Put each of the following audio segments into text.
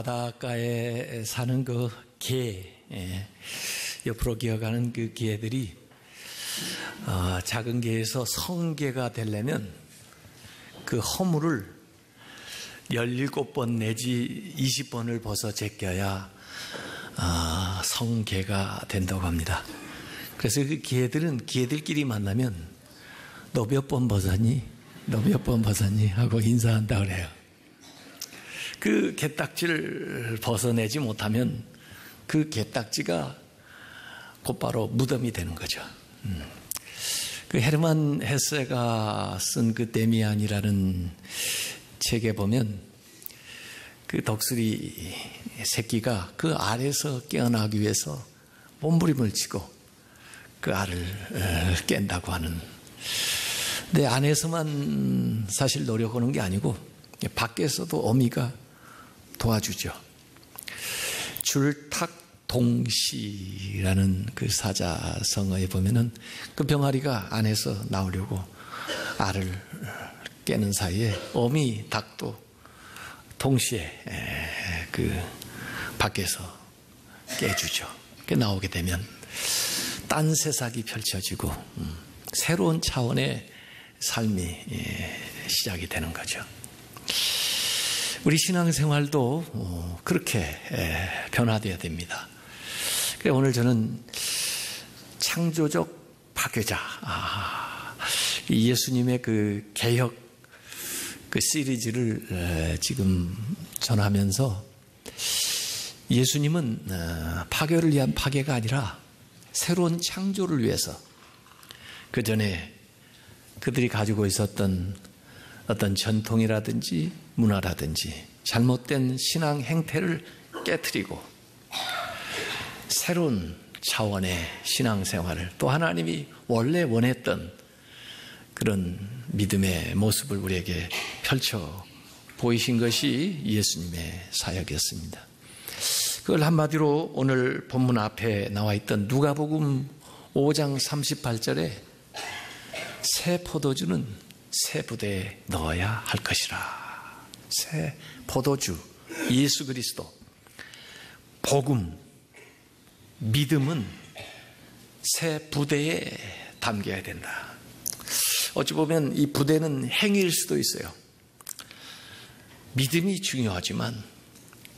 바닷가에 사는 그 개, 옆으로 기어가는 그 개들이 작은 개에서 성개가 되려면 그 허물을 17번 내지 20번을 벗어 제껴야 성개가 된다고 합니다. 그래서 그 개들은 개들끼리 만나면 너 몇 번 벗었니? 너 몇 번 벗었니? 하고 인사한다 그래요. 그 개딱지를 벗어내지 못하면 그 개딱지가 곧바로 무덤이 되는 거죠. 그 헤르만 헤세가 쓴 그 데미안이라는 책에 보면 그 덕수리 새끼가 그 알에서 깨어나기 위해서 몸부림을 치고 그 알을 깬다고 하는. 근데 안에서만 사실 노력하는 게 아니고 밖에서도 어미가 도와주죠. 줄탁동시라는 그 사자성어에 보면은 그 병아리가 안에서 나오려고 알을 깨는 사이에 어미 닭도 동시에 그 밖에서 깨주죠. 나오게 되면 딴 세상이 펼쳐지고 새로운 차원의 삶이 시작이 되는 거죠. 우리 신앙생활도 그렇게 변화되어야 됩니다. 그래서 오늘 저는 창조적 파괴자, 예수님의 그 개혁 그 시리즈를 지금 전하면서 예수님은 파괴를 위한 파괴가 아니라 새로운 창조를 위해서 그 전에 그들이 가지고 있었던 어떤 전통이라든지 문화라든지 잘못된 신앙 행태를 깨트리고 새로운 차원의 신앙생활을 또 하나님이 원래 원했던 그런 믿음의 모습을 우리에게 펼쳐 보이신 것이 예수님의 사역이었습니다. 그걸 한마디로 오늘 본문 앞에 나와 있던 누가복음 5장 38절에 새 포도주는 새 부대에 넣어야 할 것이라. 새 포도주, 예수 그리스도, 복음, 믿음은 새 부대에 담겨야 된다. 어찌 보면 이 부대는 행위일 수도 있어요. 믿음이 중요하지만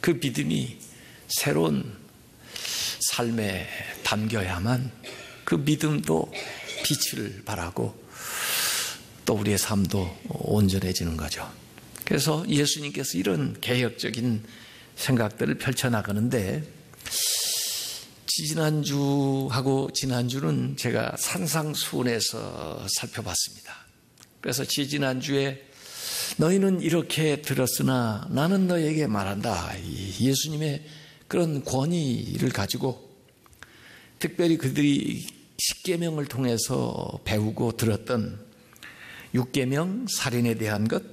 그 믿음이 새로운 삶에 담겨야만 그 믿음도 빛을 발하고 또 우리의 삶도 온전해지는 거죠. 그래서 예수님께서 이런 개혁적인 생각들을 펼쳐나가는데 지난주하고 지난주는 제가 산상수훈에서 살펴봤습니다. 그래서 지난주에 너희는 이렇게 들었으나 나는 너에게 말한다. 예수님의 그런 권위를 가지고 특별히 그들이 10계명을 통해서 배우고 들었던 6계명 살인에 대한 것,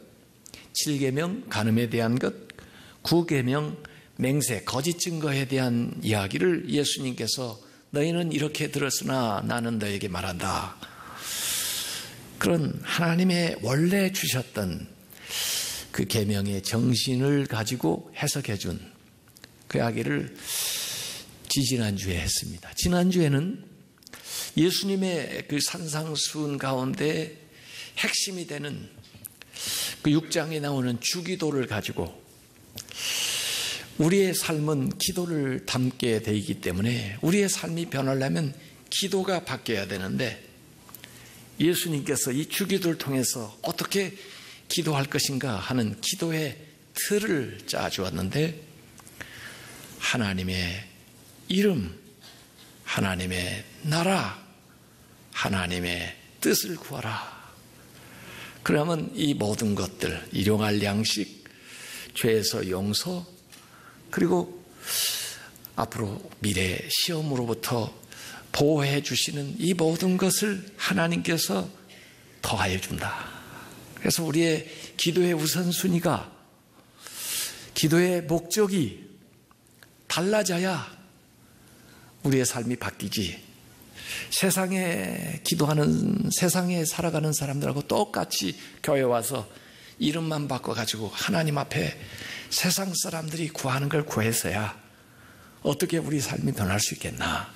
7계명 간음에 대한 것, 9계명 맹세, 거짓 증거에 대한 이야기를 예수님께서 너희는 이렇게 들었으나 나는 너에게 말한다. 그런 하나님의 원래 주셨던 그 계명의 정신을 가지고 해석해 준 그 이야기를 지난주에 했습니다. 지난주에는 예수님의 그 산상수훈 가운데 핵심이 되는 그 6장에 나오는 주기도를 가지고 우리의 삶은 기도를 담게 돼 있기 때문에 우리의 삶이 변하려면 기도가 바뀌어야 되는데 예수님께서 이 주기도를 통해서 어떻게 기도할 것인가 하는 기도의 틀을 짜주었는데 하나님의 이름, 하나님의 나라, 하나님의 뜻을 구하라. 그러면 이 모든 것들, 일용할 양식, 죄에서 용서, 그리고 앞으로 미래 시험으로부터 보호해 주시는 이 모든 것을 하나님께서 더하여 준다. 그래서 우리의 기도의 우선순위가, 기도의 목적이 달라져야 우리의 삶이 바뀌지. 세상에 기도하는, 세상에 살아가는 사람들하고 똑같이 교회 와서 이름만 바꿔가지고 하나님 앞에 세상 사람들이 구하는 걸 구해서야 어떻게 우리 삶이 변할 수 있겠나,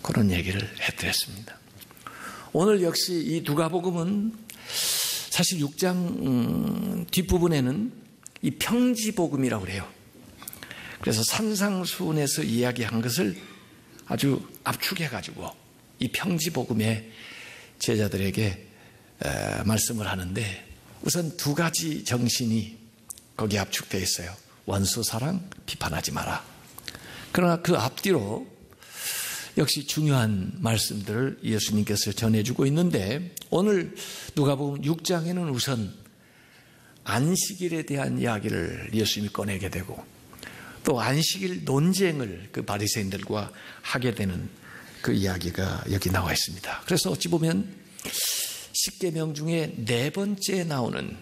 그런 얘기를 해드렸습니다. 오늘 역시 이 누가복음은 사실 6장 뒷부분에는 이 평지복음이라고 그래요. 그래서 산상수훈에서 이야기한 것을 아주 압축해가지고 이 평지복음에 제자들에게 말씀을 하는데, 우선 두 가지 정신이 거기에 압축되어 있어요. 원수 사랑, 비판하지 마라. 그러나 그 앞뒤로 역시 중요한 말씀들을 예수님께서 전해주고 있는데, 오늘 누가복음 6장에는 우선 안식일에 대한 이야기를 예수님이 꺼내게 되고, 또 안식일 논쟁을 그 바리새인들과 하게 되는 그 이야기가 여기 나와 있습니다. 그래서 어찌 보면 10계명 중에 4번째에 나오는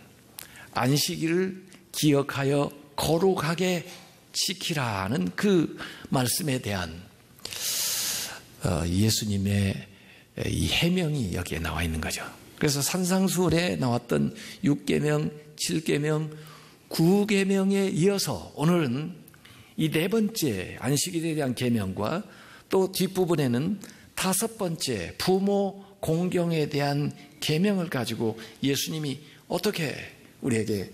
안식일을 기억하여 거룩하게 지키라는 그 말씀에 대한 예수님의 이 해명이 여기에 나와 있는 거죠. 그래서 산상수훈에 나왔던 6계명, 7계명, 9계명에 이어서 오늘은 이 4번째 안식일에 대한 계명과 또 뒷부분에는 5번째 부모 공경에 대한 계명을 가지고 예수님이 어떻게 우리에게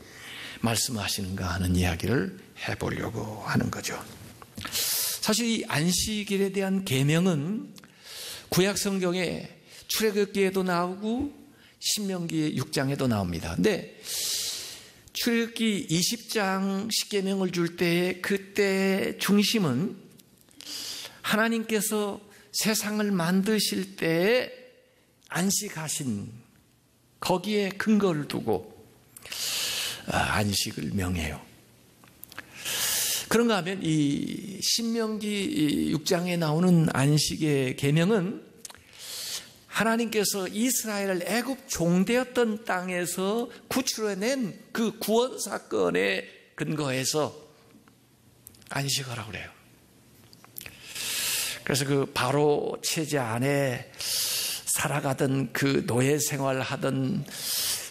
말씀하시는가 하는 이야기를 해보려고 하는 거죠. 사실 이 안식일에 대한 계명은 구약 성경에 출애굽기에도 나오고 신명기 6장에도 나옵니다. 근데 출애굽기 20장 10계명을 줄 때에 그때 중심은 하나님께서 세상을 만드실 때에 안식하신 거기에 근거를 두고 안식을 명해요. 그런가 하면 이 신명기 6장에 나오는 안식의 계명은 하나님께서 이스라엘을 애굽 종되었던 땅에서 구출해낸 그 구원 사건에 근거해서 안식하라고 그래요. 그래서 그 바로 체제 안에 살아가던 그 노예 생활하던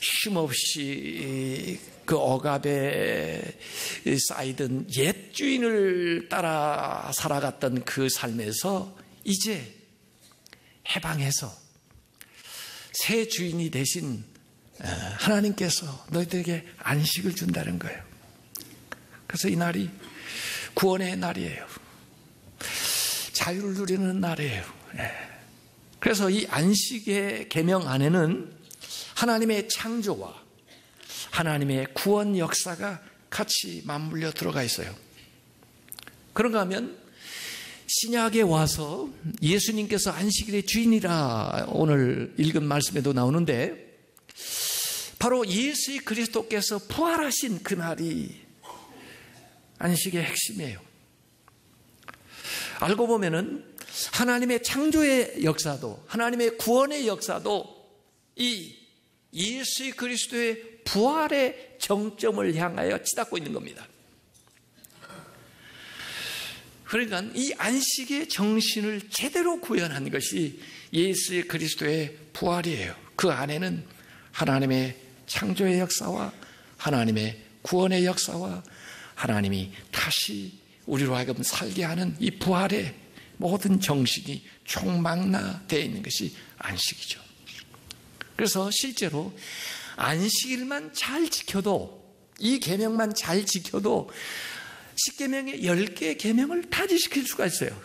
쉼없이 그 억압에 쌓이던 옛 주인을 따라 살아갔던 그 삶에서 이제 해방해서 새 주인이 되신 하나님께서 너희들에게 안식을 준다는 거예요. 그래서 이 날이 구원의 날이에요. 자유를 누리는 날이에요. 그래서 이 안식의 계명 안에는 하나님의 창조와 하나님의 구원 역사가 같이 맞물려 들어가 있어요. 그런가 하면 신약에 와서 예수님께서 안식일의 주인이라 오늘 읽은 말씀에도 나오는데, 바로 예수 그리스도께서 부활하신 그날이 안식의 핵심이에요. 알고 보면은 하나님의 창조의 역사도 하나님의 구원의 역사도 이 예수 그리스도의 부활의 정점을 향하여 치닫고 있는 겁니다. 그러니까 이 안식의 정신을 제대로 구현한 것이 예수 그리스도의 부활이에요. 그 안에는 하나님의 창조의 역사와 하나님의 구원의 역사와 하나님이 다시 우리로 하여금 살게 하는 이 부활의 모든 정신이 총망라되어 있는 것이 안식이죠. 그래서 실제로 안식일만 잘 지켜도, 이 계명만 잘 지켜도 10계명의 10개의 계명을 다 지킬 수가 있어요.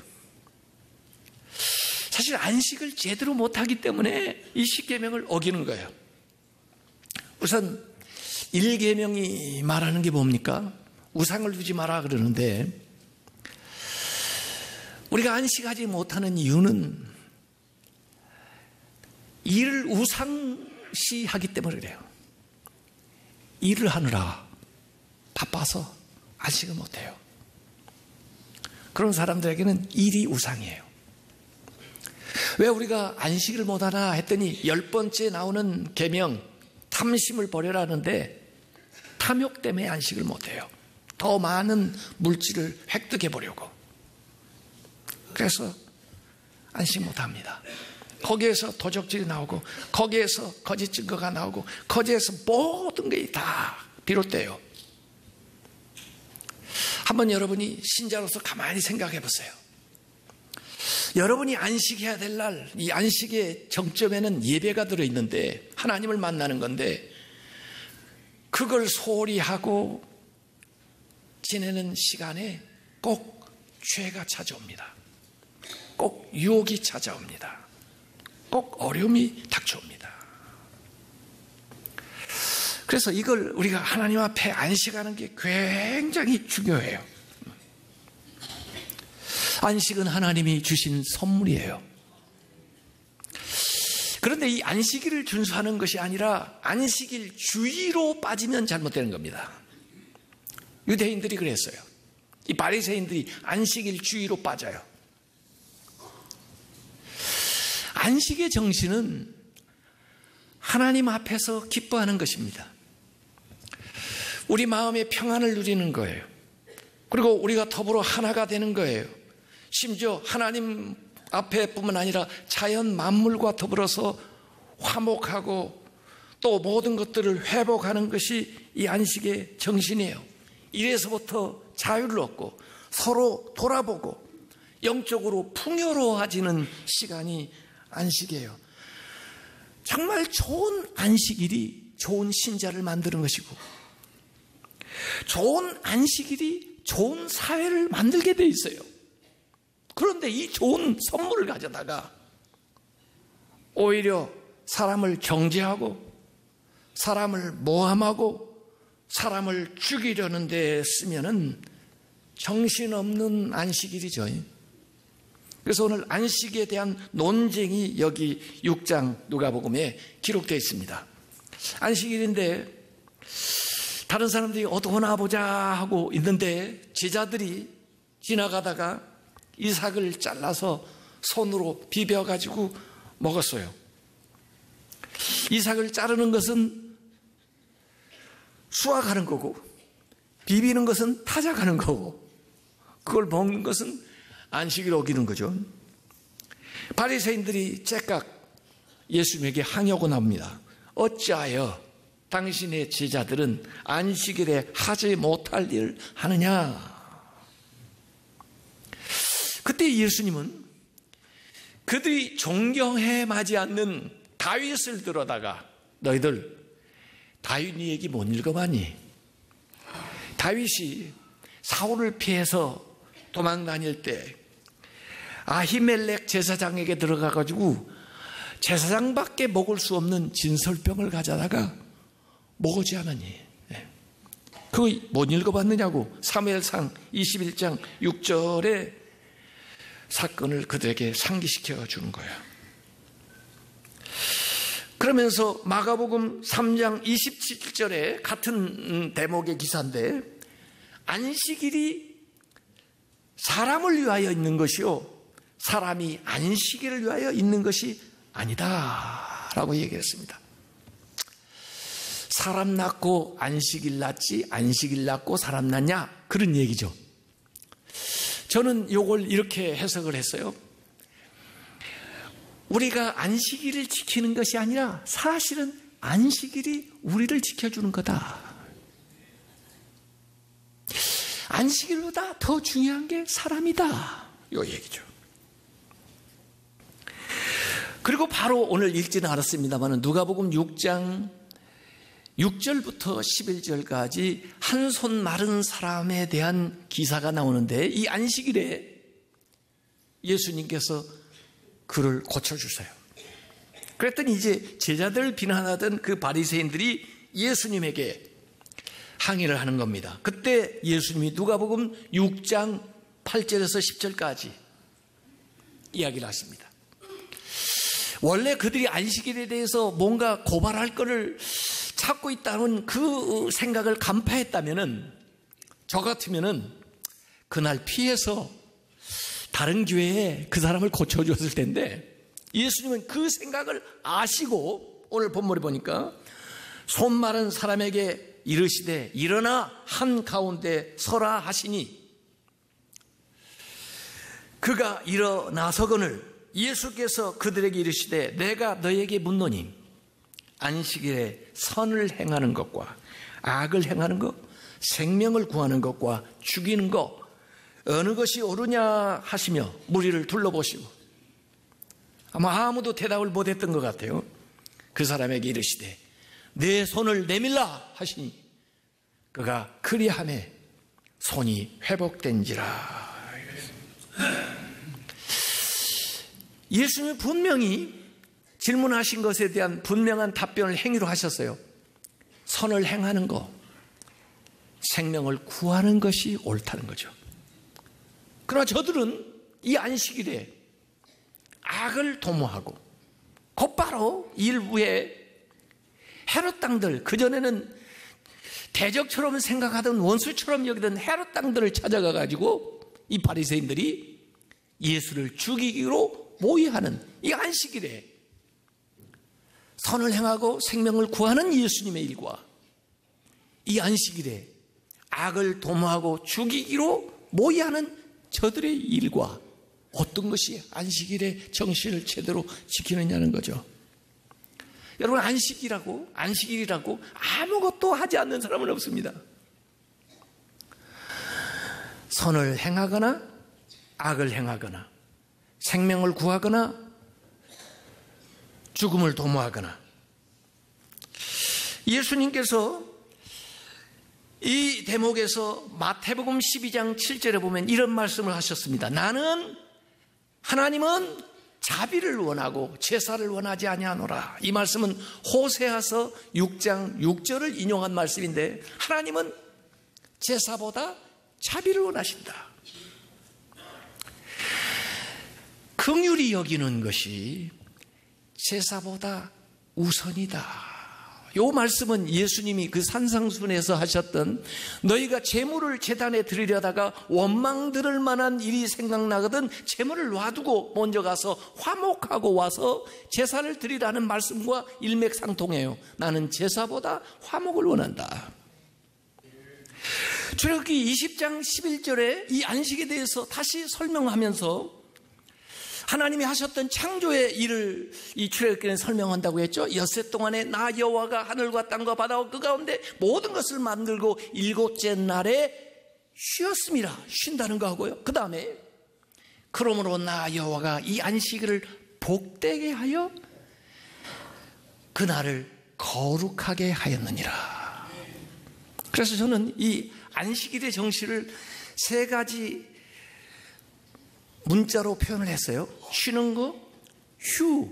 사실 안식을 제대로 못하기 때문에 이 10계명을 어기는 거예요. 우선 1계명이 말하는 게 뭡니까? 우상을 두지 마라 그러는데, 우리가 안식하지 못하는 이유는 일을 우상시하기 때문에 그래요. 일을 하느라 바빠서 안식을 못해요. 그런 사람들에게는 일이 우상이에요. 왜 우리가 안식을 못하나 했더니 10번째 나오는 계명 탐심을 버려라는데, 탐욕 때문에 안식을 못해요. 더 많은 물질을 획득해 보려고. 그래서 안식 못합니다. 거기에서 도적질이 나오고, 거기에서 거짓 증거가 나오고, 거기에서 모든 게 다 비롯돼요. 한번 여러분이 신자로서 가만히 생각해 보세요. 여러분이 안식해야 될 날, 이 안식의 정점에는 예배가 들어있는데 하나님을 만나는 건데 그걸 소홀히 하고 지내는 시간에 꼭 죄가 찾아옵니다. 꼭 유혹이 찾아옵니다. 꼭 어려움이 닥쳐옵니다. 그래서 이걸 우리가 하나님 앞에 안식하는 게 굉장히 중요해요. 안식은 하나님이 주신 선물이에요. 그런데 이 안식일을 준수하는 것이 아니라 안식일 주의로 빠지면 잘못되는 겁니다. 유대인들이 그랬어요. 이 바리새인들이 안식일 주의로 빠져요. 안식의 정신은 하나님 앞에서 기뻐하는 것입니다. 우리 마음의 평안을 누리는 거예요. 그리고 우리가 더불어 하나가 되는 거예요. 심지어 하나님 앞에뿐만 아니라 자연 만물과 더불어서 화목하고 또 모든 것들을 회복하는 것이 이 안식의 정신이에요. 이래서부터 자유를 얻고 서로 돌아보고 영적으로 풍요로워지는 시간이 안식이에요. 정말 좋은 안식일이 좋은 신자를 만드는 것이고 좋은 안식일이 좋은 사회를 만들게 돼 있어요. 그런데 이 좋은 선물을 가져다가 오히려 사람을 정죄하고 사람을 모함하고 사람을 죽이려는 데 쓰면은 정신없는 안식일이죠. 그래서 오늘 안식에 대한 논쟁이 여기 6장 누가복음에 기록되어 있습니다. 안식일인데 다른 사람들이 어떠나 보자 하고 있는데 제자들이 지나가다가 이삭을 잘라서 손으로 비벼가지고 먹었어요. 이삭을 자르는 것은 수확하는 거고 비비는 것은 타작하는 거고 그걸 먹는 것은 안식일 어기는 거죠. 바리새인들이 째깍 예수님에게 항의하고 나옵니다. 어찌하여 당신의 제자들은 안식일에 하지 못할 일을 하느냐. 그때 예수님은 그들이 존경해 마지 않는 다윗을 들어다가 너희들 다윗 네 얘기 못 읽어봤니? 다윗이 사울을 피해서 도망 다닐 때 아히멜렉 제사장에게 들어가가지고 제사장밖에 먹을 수 없는 진설병을 가져다가 먹지 않았니? 그거 못 읽어봤느냐고. 사무엘상 21장 6절에 사건을 그들에게 상기시켜 주는 거예요. 그러면서 마가복음 3장 27절에 같은 대목의 기사인데 안식일이 사람을 위하여 있는 것이요 사람이 안식일을 위하여 있는 것이 아니다 라고 얘기했습니다. 사람 낳고 안식일 낳지 안식일 낳고 사람 낳냐 그런 얘기죠. 저는 이걸 이렇게 해석을 했어요. 우리가 안식일을 지키는 것이 아니라 사실은 안식일이 우리를 지켜주는 거다. 안식일보다 더 중요한 게 사람이다. 이 얘기죠. 그리고 바로 오늘 읽지는 않았습니다만 누가복음 6장 6절부터 11절까지 한 손 마른 사람에 대한 기사가 나오는데 이 안식일에 예수님께서 그를 고쳐주세요. 그랬더니 이제 제자들을 비난하던 그 바리새인들이 예수님에게 항의를 하는 겁니다. 그때 예수님이 누가복음 6장 8절에서 10절까지 이야기를 하십니다. 원래 그들이 안식일에 대해서 뭔가 고발할 것을 찾고 있다는 그 생각을 간파했다면은 저 같으면은 그날 피해서 다른 교회에 그 사람을 고쳐줬을 텐데 예수님은 그 생각을 아시고 오늘 본문에 보니까 손 마른 사람에게 이르시되 일어나 한가운데 서라 하시니 그가 일어나서거늘 예수께서 그들에게 이르시되 내가 너에게 묻노니 안식일에 선을 행하는 것과 악을 행하는 것 생명을 구하는 것과 죽이는 것 어느 것이 옳으냐 하시며 무리를 둘러보시고 아마 아무도 대답을 못했던 것 같아요. 그 사람에게 이르시되 내 손을 내밀라 하시니 그가 그리하매 손이 회복된지라. 예수님이 분명히 질문하신 것에 대한 분명한 답변을 행위로 하셨어요. 선을 행하는 것, 생명을 구하는 것이 옳다는 거죠. 그러나 저들은 이 안식일에 악을 도모하고 곧바로 일부의 헤롯 당들, 그전에는 대적처럼 생각하던 원수처럼 여기던 헤롯 당들을 찾아가 가지고 이 바리새인들이 예수를 죽이기로 모의하는 이 안식일에 선을 행하고 생명을 구하는 예수님의 일과 이 안식일에 악을 도모하고 죽이기로 모의하는 저들의 일과 어떤 것이 안식일의 정신을 제대로 지키느냐는 거죠. 여러분, 안식일이라고 아무것도 하지 않는 사람은 없습니다. 선을 행하거나 악을 행하거나 생명을 구하거나 죽음을 도모하거나. 예수님께서 이 대목에서 마태복음 12장 7절에 보면 이런 말씀을 하셨습니다. 하나님은 자비를 원하고 제사를 원하지 아니하노라. 이 말씀은 호세아서 6장 6절을 인용한 말씀인데 하나님은 제사보다 자비를 원하신다. 긍휼히 여기는 것이 제사보다 우선이다. 이 말씀은 예수님이 그 산상순에서 하셨던 너희가 제물을 제단에 드리려다가 원망 들을 만한 일이 생각나거든 제물을 놔두고 먼저 가서 화목하고 와서 제사를 드리라는 말씀과 일맥상통해요. 나는 제사보다 화목을 원한다. 출애굽기 20장 11절에 이 안식에 대해서 다시 설명하면서 하나님이 하셨던 창조의 일을 이 출애굽기는 설명한다고 했죠. 엿새 동안에 나 여호와가 하늘과 땅과 바다와 그 가운데 모든 것을 만들고 일곱째 날에 쉬었습니다. 쉰다는 거 하고요. 그 다음에 그러므로 나 여호와가 이 안식일을 복되게 하여 그날을 거룩하게 하였느니라. 그래서 저는 이 안식일의 정신을 세 가지 문자로 표현을 했어요. 쉬는 거, 휴.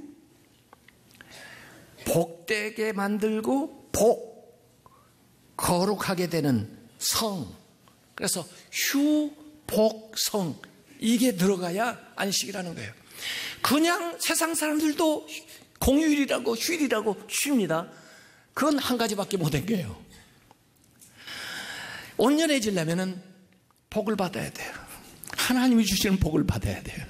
복되게 만들고 거룩하게 되는 성. 그래서 휴, 복, 성. 이게 들어가야 안식이라는 거예요. 그냥 세상 사람들도 공휴일이라고 휴일이라고 쉽니다. 그건 한 가지밖에 못한 거예요. 온전해지려면 복을 받아야 돼요. 하나님이 주시는 복을 받아야 돼요.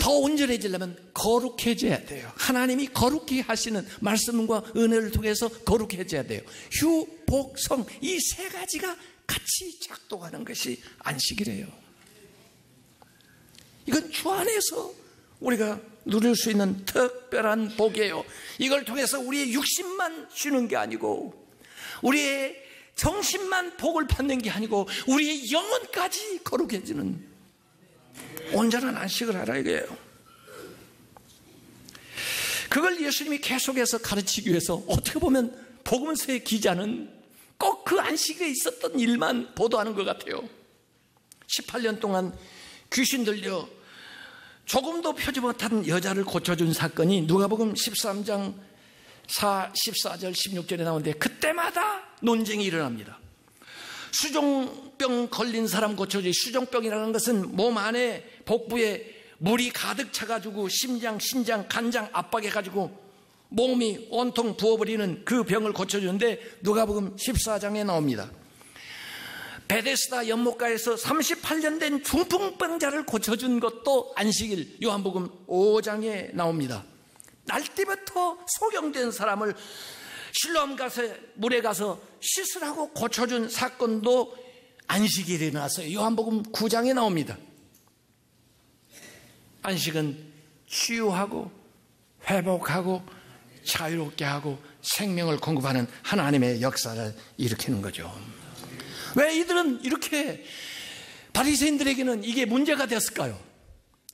더 온전해지려면 거룩해져야 돼요. 하나님이 거룩히 하시는 말씀과 은혜를 통해서 거룩해져야 돼요. 휴, 복, 성, 이 세 가지가 같이 작동하는 것이 안식이래요. 이건 주 안에서 우리가 누릴 수 있는 특별한 복이에요. 이걸 통해서 우리의 육신만 쉬는 게 아니고 우리의 정신만 복을 받는 게 아니고 우리의 영혼까지 거룩해지는 온전한 안식을 하라 이거예요. 그걸 예수님이 계속해서 가르치기 위해서 어떻게 보면 복음서의 기자는 꼭 그 안식일에 있었던 일만 보도하는 것 같아요. 18년 동안 귀신 들려 조금도 펴지 못한 여자를 고쳐준 사건이 누가복음 13장 14절 16절에 나오는데 그때마다 논쟁이 일어납니다. 수종병 걸린 사람 고쳐주지. 수종병이라는 것은 몸 안에 복부에 물이 가득 차가지고 심장, 신장, 간장 압박해가지고 몸이 온통 부어버리는 그 병을 고쳐주는데 누가복음 14장에 나옵니다. 베데스다 연못가에서 38년 된 중풍병자를 고쳐준 것도 안식일 요한복음 5장에 나옵니다. 날때부터 소경된 사람을 실로암 가서 물에 가서 씻으라고 고쳐준 사건도 안식일에 일어났어요. 요한복음 9장에 나옵니다. 안식은 치유하고 회복하고 자유롭게 하고 생명을 공급하는 하나님의 역사를 일으키는 거죠. 왜 이들은 이렇게 바리새인들에게는 이게 문제가 됐을까요?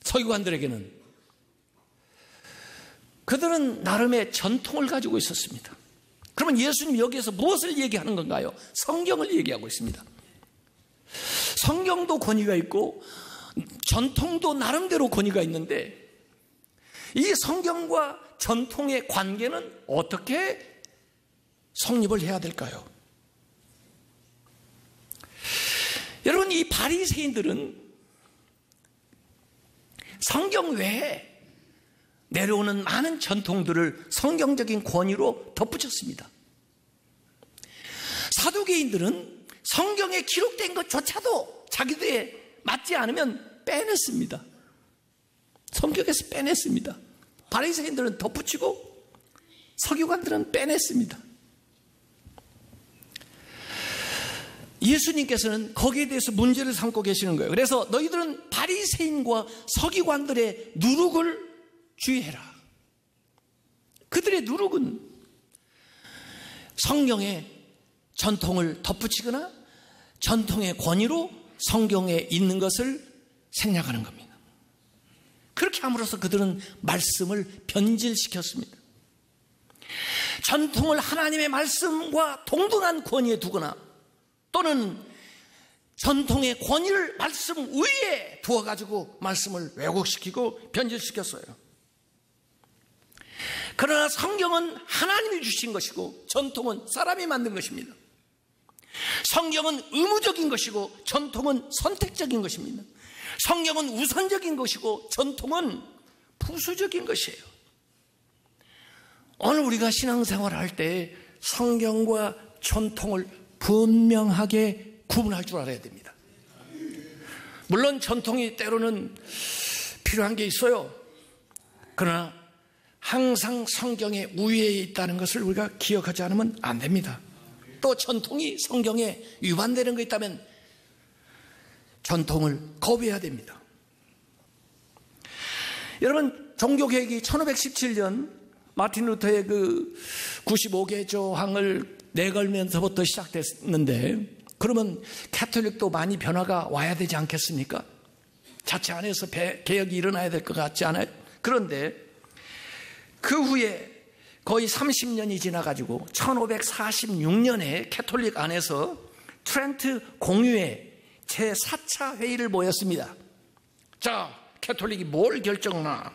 서기관들에게는. 그들은 나름의 전통을 가지고 있었습니다. 그러면 예수님 여기에서 무엇을 얘기하는 건가요? 성경을 얘기하고 있습니다. 성경도 권위가 있고 전통도 나름대로 권위가 있는데 이 성경과 전통의 관계는 어떻게 성립을 해야 될까요? 여러분, 이 바리새인들은 성경 외에 내려오는 많은 전통들을 성경적인 권위로 덧붙였습니다. 사두개인들은 성경에 기록된 것조차도 자기들에 맞지 않으면 빼냈습니다. 성경에서 빼냈습니다. 바리새인들은 덧붙이고 서기관들은 빼냈습니다. 예수님께서는 거기에 대해서 문제를 삼고 계시는 거예요. 그래서 너희들은 바리새인과 서기관들의 누룩을 주의해라. 그들의 누룩은 성경의 전통을 덧붙이거나 전통의 권위로 성경에 있는 것을 생략하는 겁니다. 그렇게 함으로써 그들은 말씀을 변질시켰습니다. 전통을 하나님의 말씀과 동등한 권위에 두거나 또는 전통의 권위를 말씀 위에 두어가지고 말씀을 왜곡시키고 변질시켰어요. 그러나 성경은 하나님이 주신 것이고 전통은 사람이 만든 것입니다. 성경은 의무적인 것이고 전통은 선택적인 것입니다. 성경은 우선적인 것이고 전통은 부수적인 것이에요. 오늘 우리가 신앙생활을 할 때 성경과 전통을 분명하게 구분할 줄 알아야 됩니다. 물론 전통이 때로는 필요한 게 있어요. 그러나 항상 성경의 우위에 있다는 것을 우리가 기억하지 않으면 안 됩니다. 또 전통이 성경에 위반되는 거 있다면 전통을 거부해야 됩니다. 여러분, 종교개혁이 1517년 마틴 루터의 그 95개 조항을 내걸면서부터 시작됐는데, 그러면 가톨릭도 많이 변화가 와야 되지 않겠습니까? 자체 안에서 개혁이 일어나야 될 것 같지 않아요? 그런데 그 후에 거의 30년이 지나가지고 1546년에 가톨릭 안에서 트렌트 공유회 제4차 회의를 모였습니다. 자, 가톨릭이 뭘 결정하나?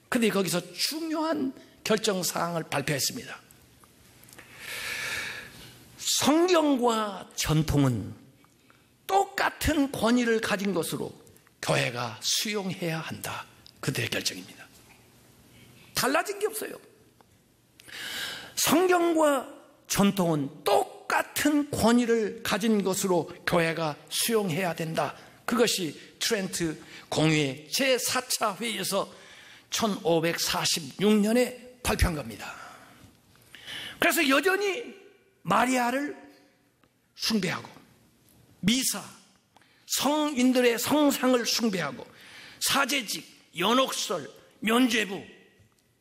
근데 거기서 중요한 결정사항을 발표했습니다. 성경과 전통은 똑같은 권위를 가진 것으로 교회가 수용해야 한다. 그들의 결정입니다. 달라진 게 없어요. 성경과 전통은 똑같은 권위를 가진 것으로 교회가 수용해야 된다. 그것이 트렌트 공유회 제4차 회의에서 1546년에 발표한 겁니다. 그래서 여전히 마리아를 숭배하고 미사, 성인들의 성상을 숭배하고 사제직, 연옥설, 면죄부,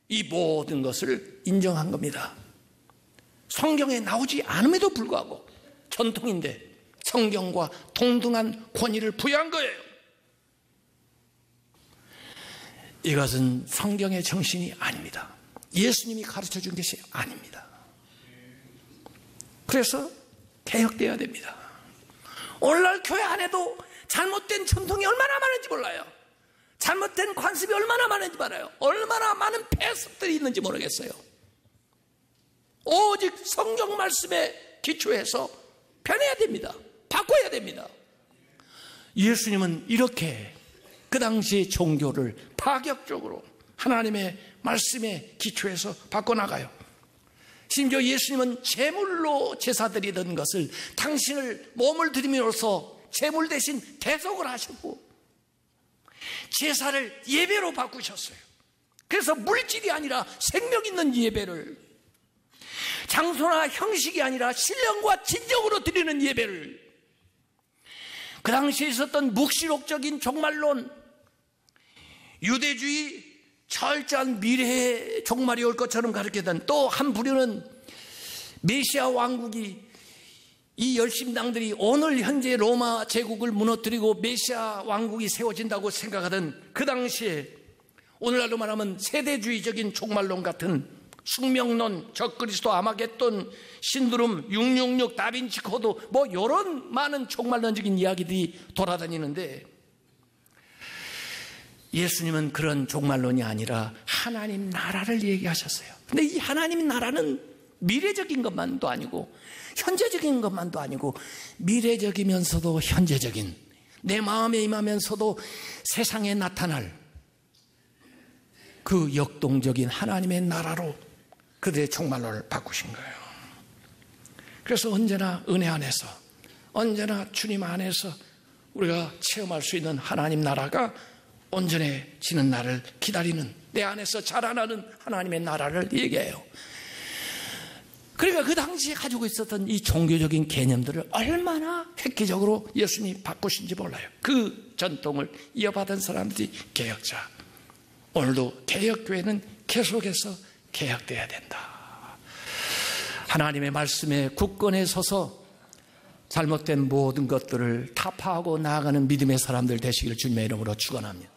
이 모든 것을 인정한 겁니다. 성경에 나오지 않음에도 불구하고 전통인데 성경과 동등한 권위를 부여한 거예요. 이것은 성경의 정신이 아닙니다. 예수님이 가르쳐 준 것이 아닙니다. 그래서 개혁되어야 됩니다. 오늘날 교회 안에도 잘못된 전통이 얼마나 많은지 몰라요. 잘못된 관습이 얼마나 많은지 알아요. 얼마나 많은 폐습들이 있는지 모르겠어요. 오직 성경 말씀에 기초해서 변해야 됩니다. 바꿔야 됩니다. 예수님은 이렇게 그 당시 종교를 파격적으로 하나님의 말씀에 기초해서 바꿔나가요. 심지어 예수님은 제물로 제사드리던 것을 당신을 몸을 드림으로써 제물 대신 대속을 하셨고 제사를 예배로 바꾸셨어요. 그래서 물질이 아니라 생명 있는 예배를, 장소나 형식이 아니라 신령과 진정으로 드리는 예배를, 그 당시에 있었던 묵시록적인 종말론, 유대주의, 철저한 미래의 종말이 올 것처럼 가르치던 또 한 부류는 메시아 왕국이 이 열심당들이 오늘 현재 로마 제국을 무너뜨리고 메시아 왕국이 세워진다고 생각하던 그 당시에 오늘날로 말하면 세대주의적인 종말론 같은 숙명론, 적그리스도, 아마겟돈, 신두름, 666, 다빈치 코드 뭐 이런 많은 종말론적인 이야기들이 돌아다니는데 예수님은 그런 종말론이 아니라 하나님 나라를 얘기하셨어요. 근데 이 하나님 나라는 미래적인 것만도 아니고 현재적인 것만도 아니고 미래적이면서도 현재적인 내 마음에 임하면서도 세상에 나타날 그 역동적인 하나님의 나라로 그들의 종말론을 바꾸신 거예요. 그래서 언제나 은혜 안에서 언제나 주님 안에서 우리가 체험할 수 있는 하나님 나라가 온전해지는 날을 기다리는 내 안에서 자라나는 하나님의 나라를 얘기해요. 그러니까 그 당시에 가지고 있었던 이 종교적인 개념들을 얼마나 획기적으로 예수님이 바꾸신지 몰라요. 그 전통을 이어받은 사람들이 개혁자. 오늘도 개혁교회는 계속해서 개혁돼야 된다. 하나님의 말씀에 굳건해 서서 잘못된 모든 것들을 타파하고 나아가는 믿음의 사람들 되시기를 주님의 이름으로 축원합니다.